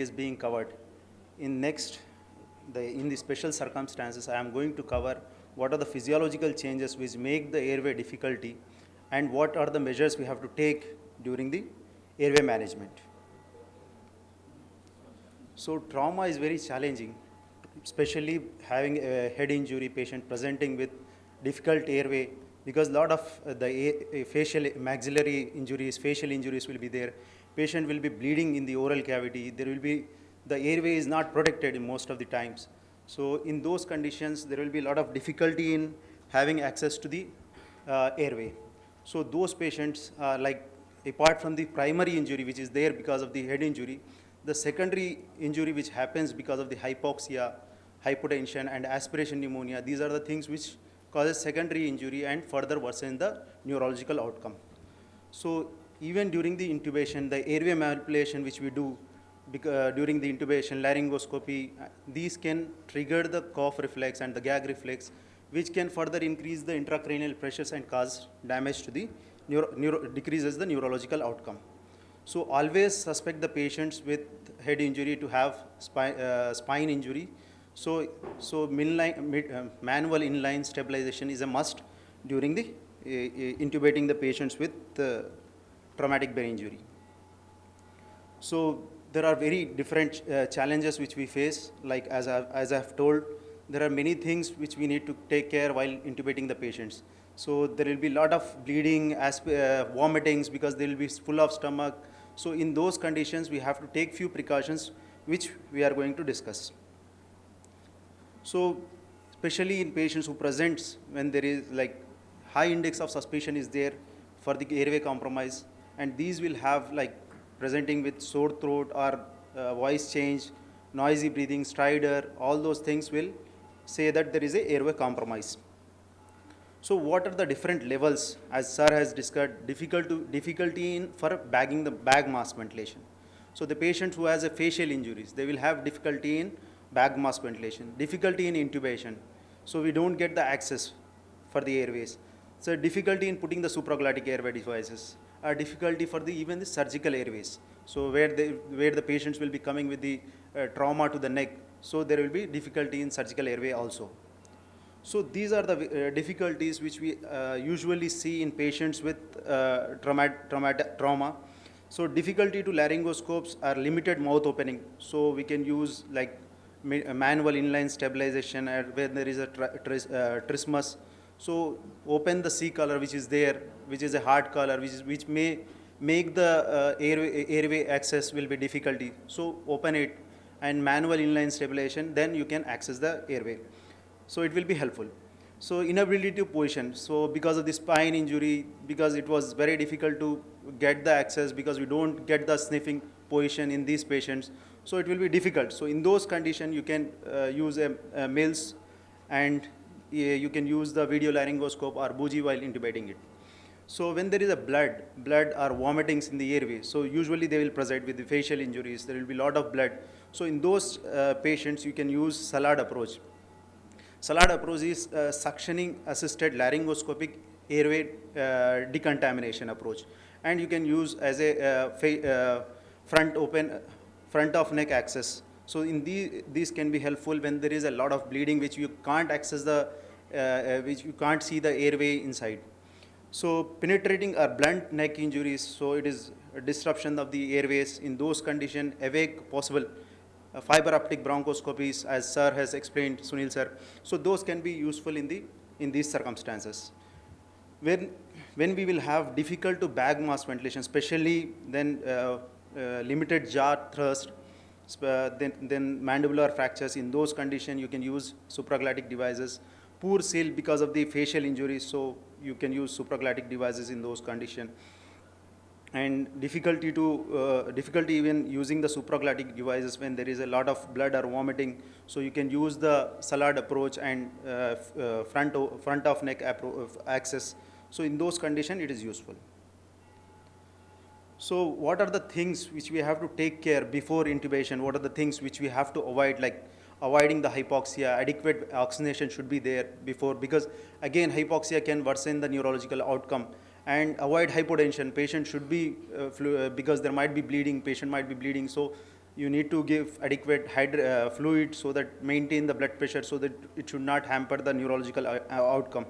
is being covered. In next, in the special circumstances, I am going to cover what are the physiological changes which make the airway difficulty and what are the measures we have to take during the airway management. So trauma is very challenging, especially having a head injury patient presenting with difficult airway because a lot of facial maxillary injuries, facial injuries will be there. Patient will be bleeding in the oral cavity. There will be the airway is not protected in most of the times. So in those conditions, there will be a lot of difficulty in having access to the airway. So those patients, apart from the primary injury which is there because of the head injury, the secondary injury which happens because of the hypoxia, hypotension and aspiration pneumonia, these are the things which causes secondary injury and further worsen the neurological outcome. So even during the intubation, the airway manipulation which we do during the intubation, laryngoscopy, these can trigger the cough reflex and the gag reflex, which can further increase the intracranial pressures and cause damage to the decreases the neurological outcome. So always suspect the patients with head injury to have spine injury. So manual inline stabilization is a must during the intubating the patients with traumatic brain injury. So there are very different challenges which we face. Like as I've told, there are many things which we need to take care while intubating the patients. So there will be a lot of bleeding, vomitings because they will be full of stomach. So in those conditions, we have to take few precautions which we are going to discuss. So especially in patients who presents when there is like high index of suspicion is there for the airway compromise, and these will have like presenting with sore throat or voice change, noisy breathing, stridor, all those things will say that there is a airway compromise. So what are the different levels, as sir has discussed, difficulty in for bagging the bag mask ventilation. So the patient who has a facial injuries, they will have difficulty in bag mask ventilation, difficulty in intubation. So we don't get the access for the airways. So difficulty in putting the supraglottic airway devices, difficulty for the even the surgical airways. So where the patients will be coming with the trauma to the neck, so there will be difficulty in surgical airway also. So these are the difficulties which we usually see in patients with trauma. So difficulty to laryngoscopes are limited mouth opening. So we can use like manual inline stabilization where there is a trismus. So open the C collar which is there, which is a hard collar, which may make the airway access will be difficulty. So open it and manual inline stabilization, then you can access the airway. So it will be helpful. So inability to position. So because of the spine injury, because it was very difficult to get the access because we don't get the sniffing position in these patients. So it will be difficult. So in those conditions, you can use a Mills and you can use the video laryngoscope or bougie while intubating it. So when there is a blood or vomitings in the airway, so usually they will present with the facial injuries. There will be a lot of blood. So in those patients, you can use SALAD approach. SALAD approach is suctioning assisted laryngoscopic airway decontamination approach, and you can use as a front of neck access. So in these can be helpful when there is a lot of bleeding which you can't access which you can't see the airway inside. So penetrating or blunt neck injuries, so it is a disruption of the airways. In those conditions, awake possible fiber optic bronchoscopies, as sir has explained, Sunil sir. So those can be useful in these circumstances. When we will have difficult to bag mask ventilation, especially then limited jaw thrust, then mandibular fractures. In those conditions, you can use supraglottic devices. Poor seal because of the facial injuries, so you can use supraglottic devices in those conditions. And difficulty even using the supraglottic devices when there is a lot of blood or vomiting. So you can use the SALAD approach and front of neck access. So in those conditions, it is useful. So what are the things which we have to take care before intubation? What are the things which we have to avoid, like avoiding the hypoxia? Adequate oxygenation should be there before, because again hypoxia can worsen the neurological outcome. And avoid hypotension. Patient should be because there might be bleeding. Patient might be bleeding. So You need to give adequate fluid so that maintain the blood pressure so that it should not hamper the neurological outcome.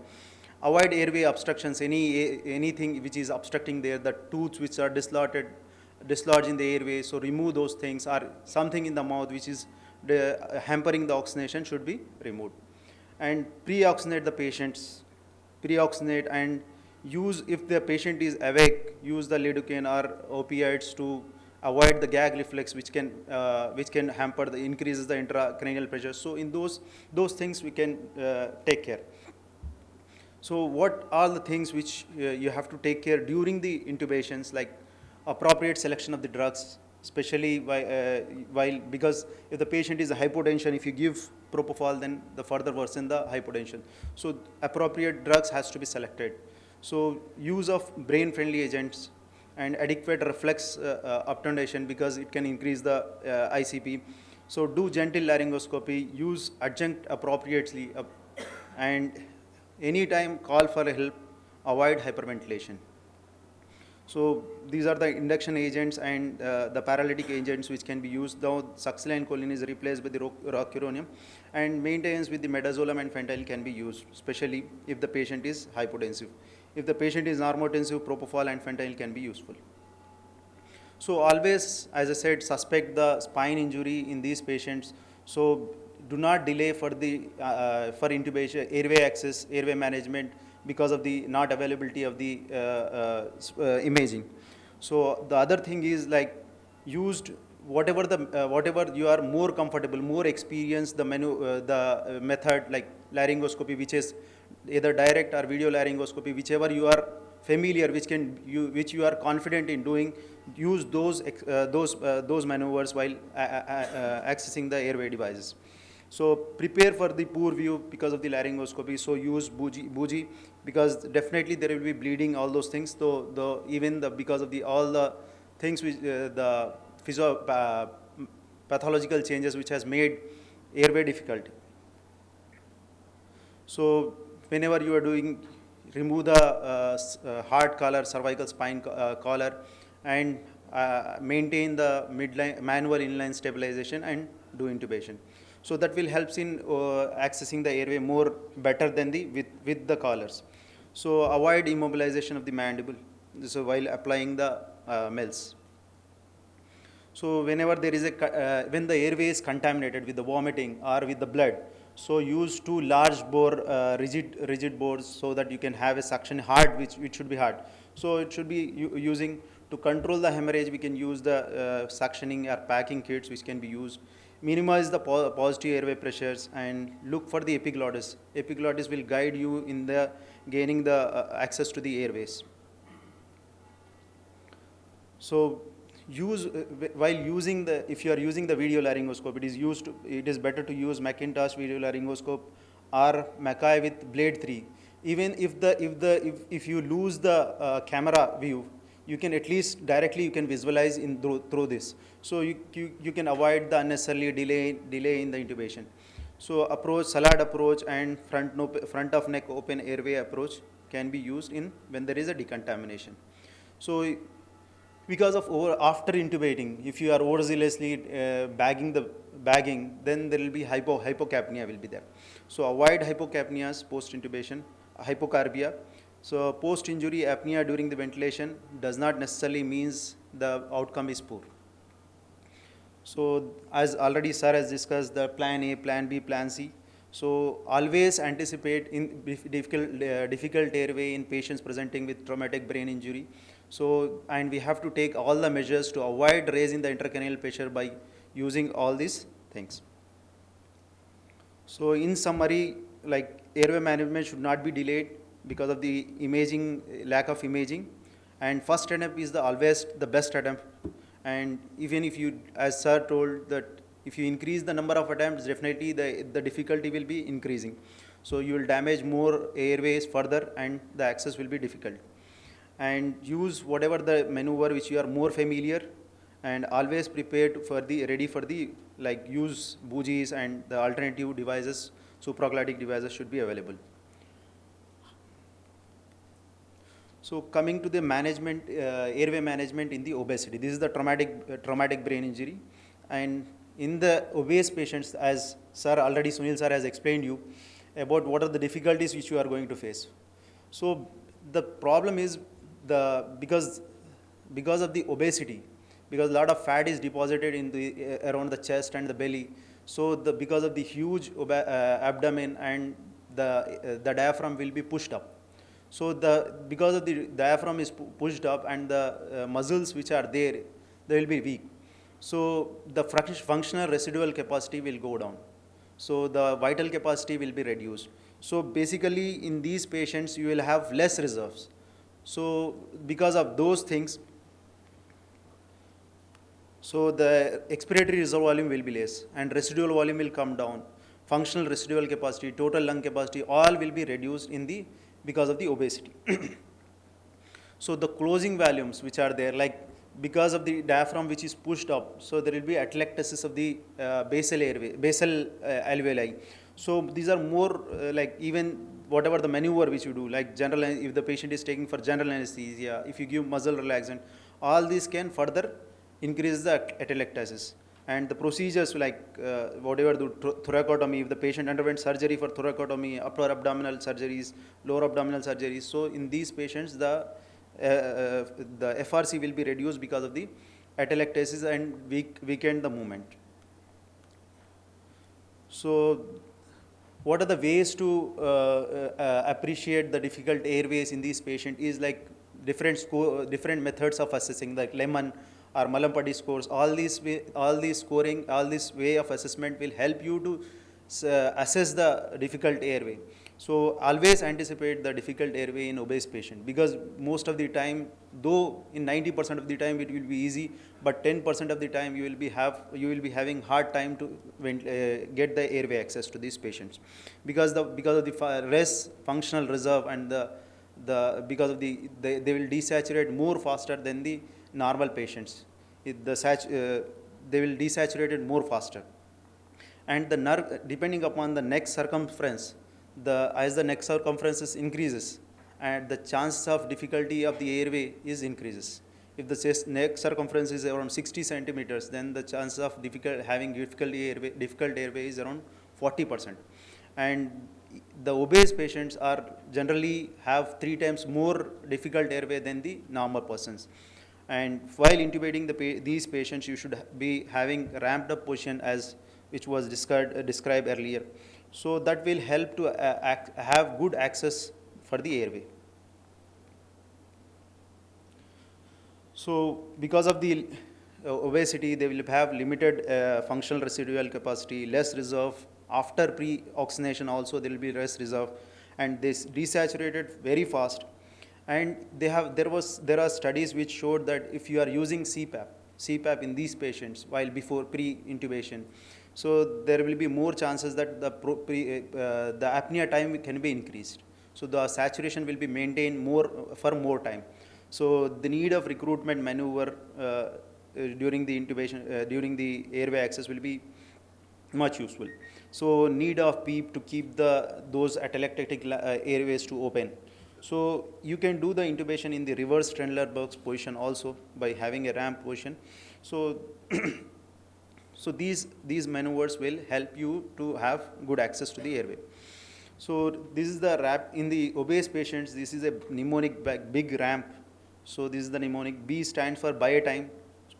Avoid airway obstructions, anything which is obstructing there, the tooths which are dislodged in the airway, so remove those things, or something in the mouth which is hampering the oxygenation should be removed. And pre-oxygenate the patients, pre-oxygenate, and use, if the patient is awake, use the lidocaine or opioids to avoid the gag reflex which can hamper the increases the intracranial pressure. So in those things we can take care. So what are the things which you have to take care during the intubations, like appropriate selection of the drugs, especially while because if the patient is a hypotension, if you give propofol, then the further worsen the hypotension. So appropriate drugs has to be selected. So use of brain-friendly agents and adequate reflex obtundation, because it can increase the ICP. So do gentle laryngoscopy, use adjunct appropriately, and anytime call for help, avoid hyperventilation. So these are the induction agents and the paralytic agents which can be used. Now succinylcholine is replaced with the rocuronium, and maintenance with the midazolam and fentanyl can be used, especially if the patient is hypotensive. If the patient is normotensive, propofol and fentanyl can be useful. So always, as I said, suspect the spine injury in these patients. So do not delay for intubation, airway access, airway management, because of the not availability of the imaging. So the other thing is, like, used whatever you are more comfortable, more experienced, the method like laryngoscopy, which is either direct or video laryngoscopy, whichever you are familiar, which you are confident in doing, use those maneuvers while accessing the airway devices. So prepare for the poor view because of the laryngoscopy. So use bougie, because definitely there will be bleeding, all those things. So because of all the things which the pathological changes which has made airway difficult. So whenever you are doing, remove the hard collar, cervical spine collar, and maintain the manual inline stabilization and do intubation. So that will help in accessing the airway more better than with the collars. So avoid immobilization of the mandible, so while applying the MELS. So whenever there is when the airway is contaminated with the vomiting or with the blood, so use 2 large bore rigid bores, so that you can have a suction hard, which should be hard. So it should be using to control the hemorrhage. We can use the suctioning or packing kits which can be used. Minimize the positive airway pressures and look for the epiglottis. Epiglottis will guide you in the gaining the access to the airways. So while using if you are using the video laryngoscope, it is better to use McIntosh video laryngoscope or Mackay with Blade 3. Even if you lose the camera view, you can at least directly you can visualize through this. So you can avoid the unnecessarily delay in the intubation. So salad approach and front of neck open airway approach can be used when there is a decontamination. So because of after intubating, if you are overzealously bagging, then there will be hypocapnia will be there. So avoid hypocapnias post intubation, hypocarbia. So post injury apnea during the ventilation does not necessarily means the outcome is poor. So as already sir has discussed, the plan A, plan B, plan C. So always anticipate in difficult airway in patients presenting with traumatic brain injury. So, and we have to take all the measures to avoid raising the intracranial pressure by using all these things. So in summary, like, airway management should not be delayed because of the lack of imaging. And first attempt is always the best attempt. And even if you, as sir told, that if you increase the number of attempts, definitely the difficulty will be increasing. So you will damage more airways further and the access will be difficult. And use whatever the maneuver which you are more familiar, and always prepared ready for the, like, use bougies and the alternative devices, supraglottic devices should be available. So coming to the management, airway management in the obesity, this is the traumatic brain injury. And in the obese patients, as sir already Sunil sir has explained you about what are the difficulties which you are going to face. So the problem is because of the obesity, because a lot of fat is deposited in the around the chest and the belly. So because of the huge abdomen, and the diaphragm will be pushed up. So because of the diaphragm is pushed up, and the muscles which are there, they will be weak. So the functional residual capacity will go down. So the vital capacity will be reduced. So basically in these patients you will have less reserves. So because of those things, so the expiratory reserve volume will be less, and residual volume will come down. Functional residual capacity, total lung capacity, all will be reduced because of the obesity. So the closing volumes which are there, like because of the diaphragm which is pushed up, so there will be atelectasis of the basal airway, basal alveoli. So these are more like, even whatever the maneuver which you do, like general, if the patient is taking for general anesthesia, if you give muscle relaxant, all these can further increase the atelectasis. And the procedures like whatever the thoracotomy, if the patient underwent surgery for thoracotomy, upper abdominal surgeries, lower abdominal surgeries, so in these patients the FRC will be reduced because of the atelectasis and weaken the movement. So what are the ways to appreciate the difficult airways in these patients is like different methods of assessing, like Lemon or Mallampati scores. All these scoring, all this way of assessment will help you to assess the difficult airway. So always anticipate the difficult airway in obese patient, because most of the time, though in 90% of the time it will be easy, but 10% of the time you will be having hard time to get the airway access to these patients, because of the res functional reserve, and because of they will desaturate more faster than the normal patients. They will desaturate it more faster. And the nerve, depending upon the neck circumference, as the neck circumference increases, and the chance of difficulty of the airway is increases. If the neck circumference is around 60 centimeters, then the chance of having difficult airway is around 40%. And the obese patients are generally have 3 times more difficult airway than the normal persons. And while intubating these patients, you should be having ramped up position, as which was described earlier. So that will help to have good access for the airway. So because of the obesity, they will have limited functional residual capacity, less reserve. After pre-oxygenation also there will be less reserve, and this desaturated very fast. And there are studies which showed that if you are using CPAP in these patients while before pre-intubation, so there will be more chances that the apnea time can be increased. So the saturation will be maintained for more time. So the need of recruitment maneuver during the intubation, during the airway access will be much useful. So need of PEEP to keep those atelectatic airways to open. So you can do the intubation in the reverse Trendelenburg's position also by having a ramp position. So so these maneuvers will help you to have good access to the airway. So this is the ramp in the obese patients. This is a mnemonic big ramp. So this is the mnemonic. B stands for buy time,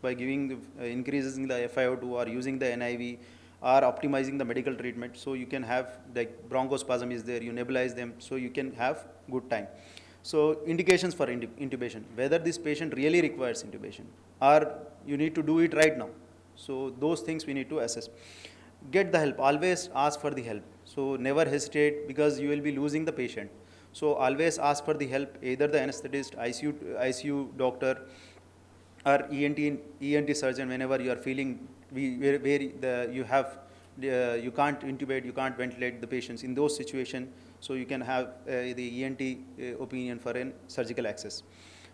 by giving increasing the FiO2 or using the NIV or optimizing the medical treatment. So you can have, like bronchospasm is there, you nebulize them, so you can have good time. So indications for intubation, whether this patient really requires intubation or you need to do it right now. So those things we need to assess. Get the help, always ask for the help. So never hesitate, because you will be losing the patient. So always ask for the help, either the anesthetist, ICU doctor, or ENT surgeon, whenever you are feeling you can't intubate, you can't ventilate the patients. In those situations, so you can have the ENT opinion for an surgical access.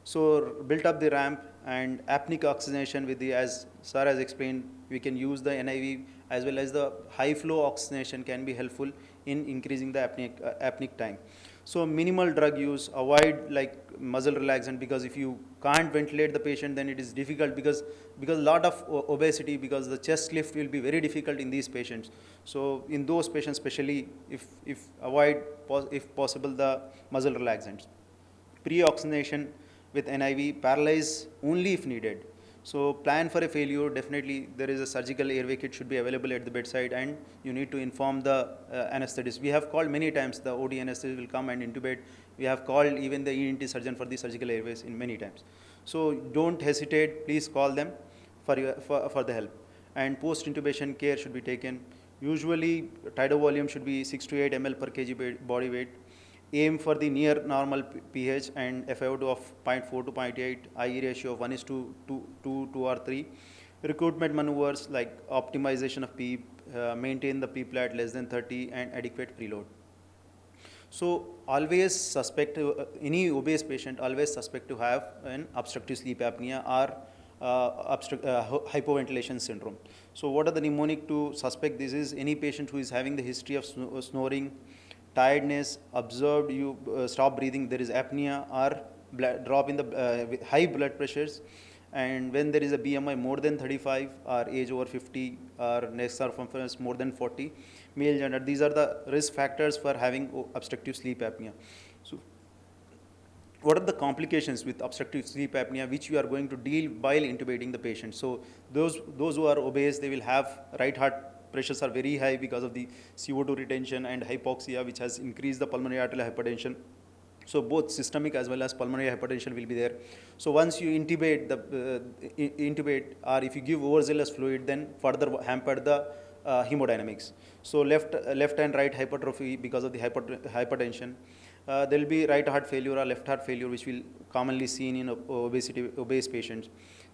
So built up the ramp and apneic oxygenation with as sir has explained, we can use the NIV, as well as the high flow oxygenation can be helpful in increasing the apneic time. So minimal drug use, avoid like muscle relaxant, because if you can't ventilate the patient, then it is difficult, because a lot of obesity, because the chest lift will be very difficult in these patients. So in those patients, especially if avoid if possible the muscle relaxants. Pre-oxygenation with NIV, paralyze only if needed. So plan for a failure, definitely there is a surgical airway kit should be available at the bedside, and you need to inform the anesthetist. We have called many times, the OD anesthetist will come and intubate. We have called even the ENT surgeon for the surgical airways in many times. So don't hesitate, please call them for the help. And post-intubation care should be taken. Usually tidal volume should be 6 to 8 ml per kg body weight. Aim for the near normal pH and FiO2 of 0.4 to 0.8, IE ratio of 1 is to 2 or 3. Recruitment maneuvers like optimization of PEEP, maintain the PEEP at less than 30, and adequate preload. So always suspect, any obese patient always suspect to have an obstructive sleep apnea or hypoventilation syndrome. So what are the mnemonic to suspect this is? Any patient who is having the history of snoring, tiredness, observed you stop breathing, there is apnea or drop in the high blood pressures, and when there is a BMI more than 35 or age over 50 or neck circumference more than 40, male gender, these are the risk factors for having obstructive sleep apnea. So what are the complications with obstructive sleep apnea which we are going to deal while intubating the patient? So those who are obese, they will have right heart pressures are very high because of the CO2 retention and hypoxia, which has increased the pulmonary arterial hypertension. So both systemic as well as pulmonary hypertension will be there. So once you intubate or if you give overzealous fluid, then further hamper the hemodynamics. So left and right hypertrophy because of the hypertension. There will be right heart failure or left heart failure, which will commonly seen in obese patients.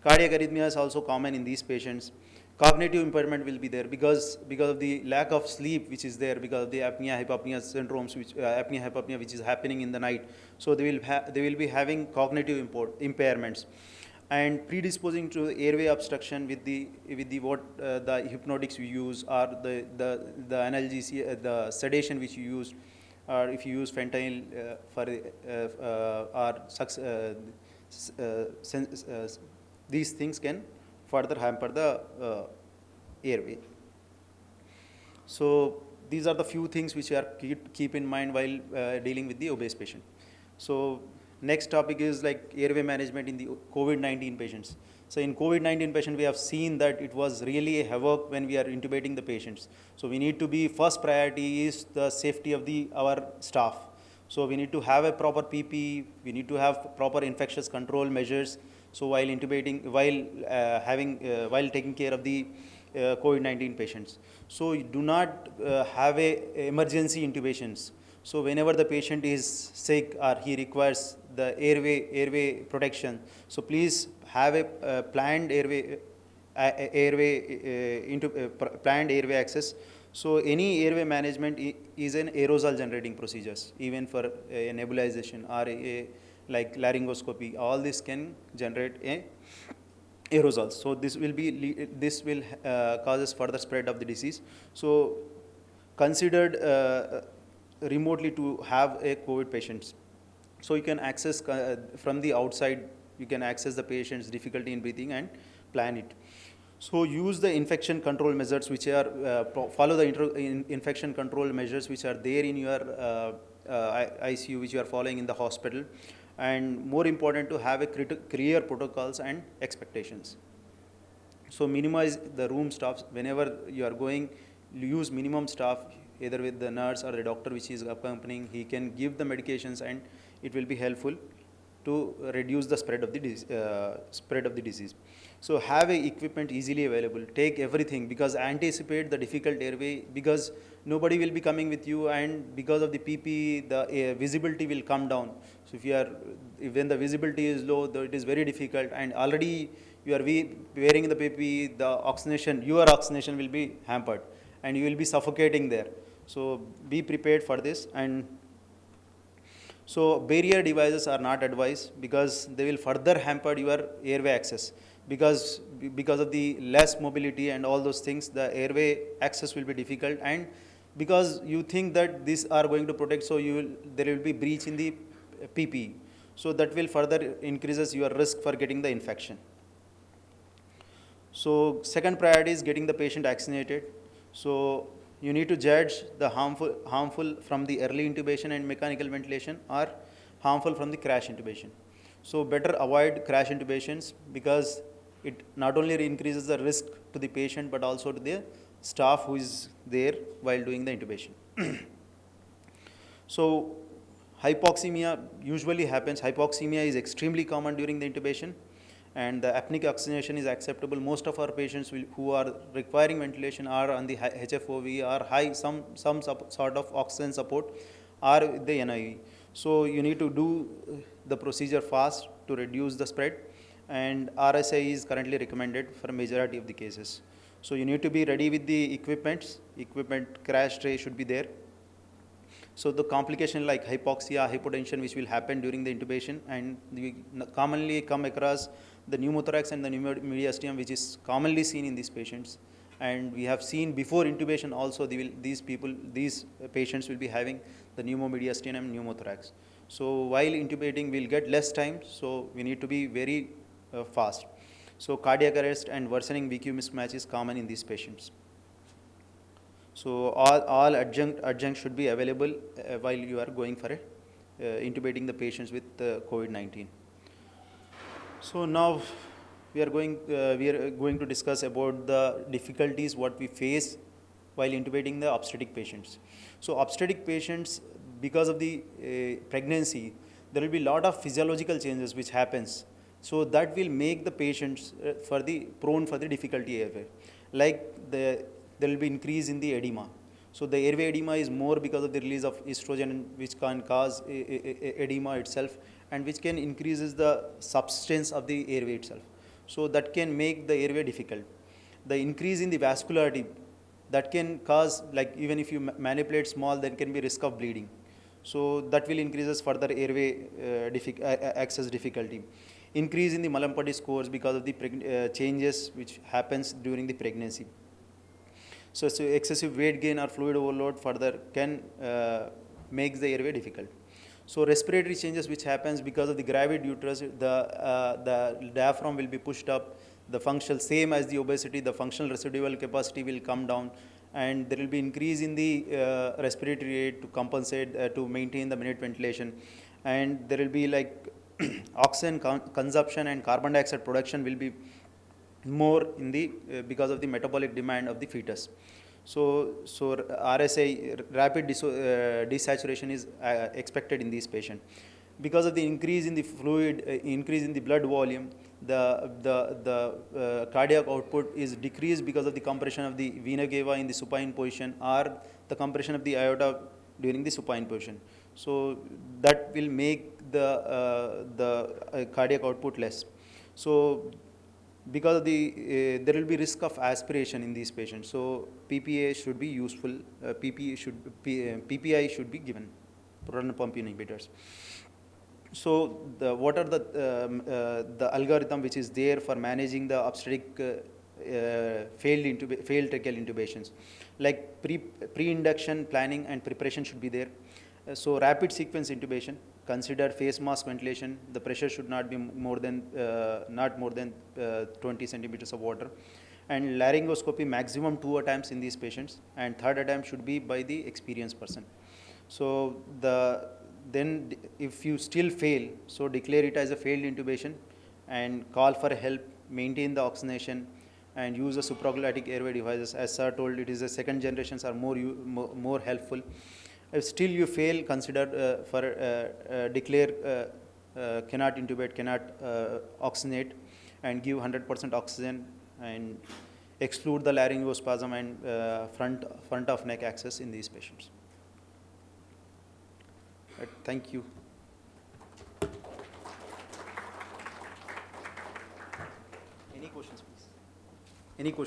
Cardiac arrhythmia is also common in these patients. Cognitive impairment will be there because of the lack of sleep which is there, because of the apnea hypopnea syndromes, which apnea hypopnea which is happening in the night. So they will be having cognitive impairments, and predisposing to airway obstruction with the the hypnotics you use, or the analgesia, the sedation which you use, or if you use fentanyl these things can further hamper the airway. So these are the few things which are keep in mind while dealing with the obese patient. So next topic is like airway management in the COVID-19 patients. So in COVID-19 patient, we have seen that it was really a havoc when we are intubating the patients. So we need to be, first priority is the safety of our staff. So we need to have a proper PPE, we need to have proper infectious control measures. So while intubating, while taking care of the COVID-19 patients. So you do not have a emergency intubations. So whenever the patient is sick or he requires the airway protection, so please have a planned planned airway access. So any airway management is an aerosol generating procedures, even for a nebulization or like laryngoscopy. All this can generate a aerosols. So this will causes further spread of the disease. So considered remotely to have a COVID patients. So you can access from the outside, you can access the patient's difficulty in breathing and plan it. So use the infection control measures which are, follow the infection control measures which are there in your ICU, which you are following in the hospital. And more important, to have a clear protocols and expectations. So minimize the room staffs. Whenever you are going, use minimum staff, either with the nurse or the doctor which is accompanying. He can give the medications, and it will be helpful to reduce the spread of the disease. So have a equipment easily available. Take everything, because anticipate the difficult airway, because nobody will be coming with you, and because of the PP, the visibility will come down. So when the visibility is low, it is very difficult, and already you are wearing the PP, your oxygenation will be hampered, and you will be suffocating there. So be prepared for this. And so barrier devices are not advised, because they will further hamper your airway access, because of the less mobility and all those things, the airway access will be difficult, and because you think that these are going to protect, so there will be breach in the PPE. So that will further increases your risk for getting the infection. So second priority is getting the patient vaccinated. So you need to judge the harmful from the early intubation and mechanical ventilation, or harmful from the crash intubation. So better avoid crash intubations, because it not only increases the risk to the patient but also to the staff who is there while doing the intubation. So hypoxemia usually happens. Hypoxemia is extremely common during the intubation, and the apneic oxygenation is acceptable. Most of our patients who are requiring ventilation are on the HFOV or some sort of oxygen support, or the NIV. So you need to do the procedure fast to reduce the spread, and RSI is currently recommended for a majority of the cases. So you need to be ready with the equipment crash tray should be there. So the complication like hypoxia, hypotension, which will happen during the intubation, and we commonly come across the pneumothorax and the pneumomediastinum, which is commonly seen in these patients. And we have seen before intubation also these patients will be having the pneumomediastinum and pneumothorax. So while intubating, we'll get less time, so we need to be very fast. So cardiac arrest and worsening VQ mismatch is common in these patients. So all adjunct should be available while you are going for intubating the patients with COVID-19. So now we are going to discuss about the difficulties what we face while intubating the obstetric patients. So obstetric patients, because of the pregnancy, there will be a lot of physiological changes which happens. So that will make the patients prone for the difficulty airway. Like there will be increase in the edema. So the airway edema is more because of the release of estrogen, which can cause edema itself, and which can increases the substance of the airway itself. So that can make the airway difficult. The increase in the vascularity, that can cause, like even if you manipulate small, there can be risk of bleeding. So that will increases further airway access difficulty. Increase in the Mallampati scores because of the changes which happens during the pregnancy. So excessive weight gain or fluid overload further can make the airway difficult. So respiratory changes which happens because of the gravid uterus, the diaphragm will be pushed up. The functional, same as the obesity, the functional residual capacity will come down, and there will be increase in the respiratory rate to compensate, to maintain the minute ventilation. And there will be like oxygen consumption and carbon dioxide production will be more in the because of the metabolic demand of the fetus. So RSI, rapid desaturation is expected in this patient. Because of the increase in the fluid, increase in the blood volume, the cardiac output is decreased because of the compression of the vena cava in the supine position, or the compression of the aorta during the supine position. So that will make the cardiac output less. So because of the there will be risk of aspiration in these patients. So PPA should be useful. PPI should be given, proton pump inhibitors. So what are the algorithm which is there for managing the obstetric failed tracheal intubations? Like pre-induction planning and preparation should be there. So rapid sequence intubation, consider face mask ventilation. The pressure should not be more than 20 centimeters of water. And laryngoscopy maximum 2 attempts in these patients, and third attempt should be by the experienced person. So then if you still fail, so declare it as a failed intubation and call for help, maintain the oxygenation, and use the supraglottic airway devices. As sir told, it is the second generations are more helpful. If still you fail, consider declare cannot intubate, cannot oxygenate, and give 100% oxygen, and exclude the laryngospasm and front of neck access in these patients. Thank you. Any questions, please? Any questions?